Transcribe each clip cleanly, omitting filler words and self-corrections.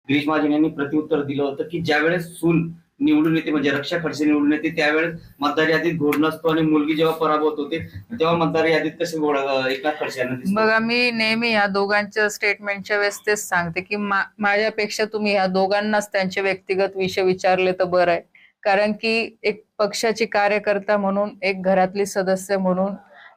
गिरीश महाजन यांनी प्रत्युत्तर दिलं होतं की ज्यावेळेस सून निवडून येते म्हणजे रक्षा खडसे निवडून येते त्यावेळेस मतदार यादीत घोड नसतो आणि मुलगी जेव्हा पराभूत होते तेव्हा मतदार यादीत कसे घोड एकनाथ खडसे यांना दिसतो? बघा, मी नेहमी या दोघांच्या स्टेटमेंटच्या वेळेस तेच सांगते की माझ्यापेक्षा तुम्ही या दोघांनाच त्यांचे व्यक्तिगत विषय विचारले तर बरं आहे. कारण की एक पक्षाची कार्यकर्ता म्हणून, एक घरातली सदस्य म्हणून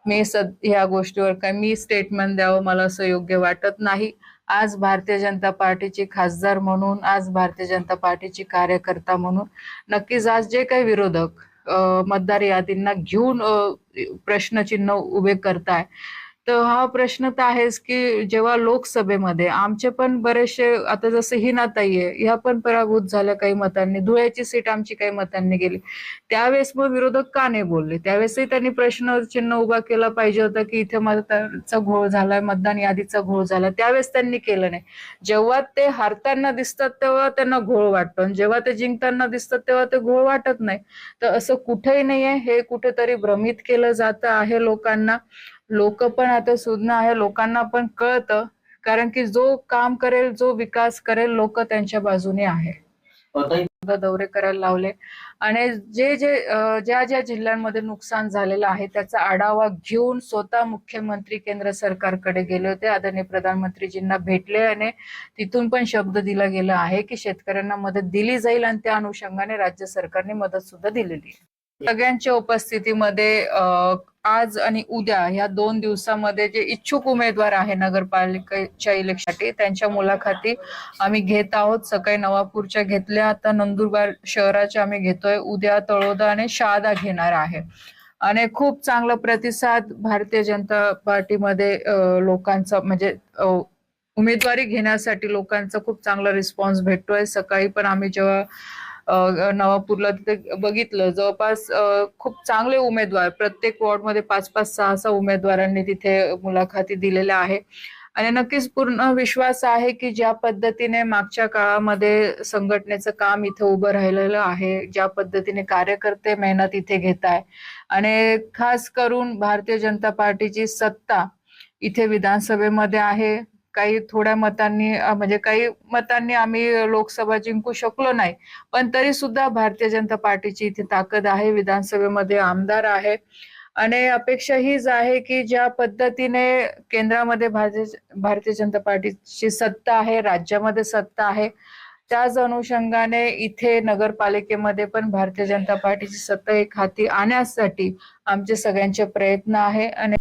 मी ह्या गोष्टीवर काय मी स्टेटमेंट द्यावं मला असं योग्य वाटत नाही. आज भारतीय जनता पार्टीची खासदार म्हणून, आज भारतीय जनता पार्टीची कार्यकर्ता म्हणून नक्कीच आज जे काही विरोधक मतदार यादींना घेऊन प्रश्नचिन्ह उभे करताय, तर हा प्रश्न तर आहेच की जेव्हा लोकसभेमध्ये आमचे पण बरेचसे, आता जसं हिनाताई आहे, ह्या पण पराभूत झाल्या काही मतांनी, धुळ्याची सीट आमची काही मतांनी गेली, त्यावेळेस मग विरोधक का नाही बोलले? त्यावेळेसही त्यांनी प्रश्न चिन्ह उभा केला पाहिजे होता की इथे मतदारांचा घोळ झालाय, मतदान यादीचा घोळ झाला, त्यावेळेस त्यांनी केलं नाही. जेव्हा ते हारताना दिसतात तेव्हा त्यांना घोळ वाटतो आणि जेव्हा ते जिंकताना दिसतात तेव्हा ते घोळ वाटत नाही. तर असं कुठेही नाहीये, हे कुठेतरी भ्रमित केलं जातं आहे लोकांना. लोक पण आता सुज्ञ आहे, लोकांना पण कळतं, कारण की जो काम करेल, जो विकास करेल, लोक त्यांच्या बाजूने आहे. दौरे करायला लावले आणि ज्या ज्या जिल्ह्यांमध्ये नुकसान झालेलं आहे त्याचा आढावा घेऊन स्वतः मुख्यमंत्री केंद्र सरकारकडे गेले होते, आदरणीय प्रधानमंत्रीजींना भेटले आणि तिथून पण शब्द दिला गेला आहे की शेतकऱ्यांना मदत दिली जाईल आणि त्या अनुषंगाने राज्य सरकारने मदत सुद्धा दिलेली आहे. सगळ्यांच्या उपस्थितीमध्ये आज आणि उद्या ह्या 2 दिवसामध्ये जे इच्छुक उमेदवार आहे नगरपालिकेच्या इलेक्शनसाठी त्यांच्या मुलाखती आम्ही घेत आहोत. सकाळी नवापूरच्या घेतल्या, आता नंदुरबार शहराच्या आम्ही घेतोय, उद्या तळोदा आणि शहादा घेणार आहे. आणि खूप चांगला प्रतिसाद भारतीय जनता पार्टीमध्ये लोकांचा, म्हणजे उमेदवारी घेण्यासाठी लोकांचा खूप चांगला रिस्पॉन्स भेटतोय. सकाळी पण आम्ही जेव्हा नवापूरला तिथे बघितलं, जवळपास खूप चांगले उमेदवार, प्रत्येक वॉर्डमध्ये 5-5, 6-6 उमेदवारांनी तिथे मुलाखती दिलेल्या आहे. आणि नक्कीच पूर्ण विश्वास आहे की ज्या पद्धतीने मागच्या काळामध्ये संघटनेचं काम इथे उभं राहिलेलं आहे, ज्या पद्धतीने कार्यकर्ते मेहनत इथे घेत आहे आणि खास करून भारतीय जनता पार्टीची सत्ता इथे विधानसभेमध्ये आहे. काही थोड्या मतांनी, म्हणजे काही मतांनी आम्ही लोकसभा जिंकू शकलो नाही, पण तरी सुद्धा भारतीय जनता पार्टीची इथे ताकद आहे, विधानसभेमध्ये आमदार आहे. आणि अपेक्षा हीच आहे की ज्या पद्धतीने केंद्रामध्ये भारतीय जनता पार्टीची सत्ता आहे, राज्यामध्ये सत्ता आहे, त्याच अनुषंगाने इथे नगरपालिकेमध्ये पण भारतीय जनता पार्टीची सत्ता एक हाती आणण्यासाठी आमचे सगळ्यांचे प्रयत्न आहे. आणि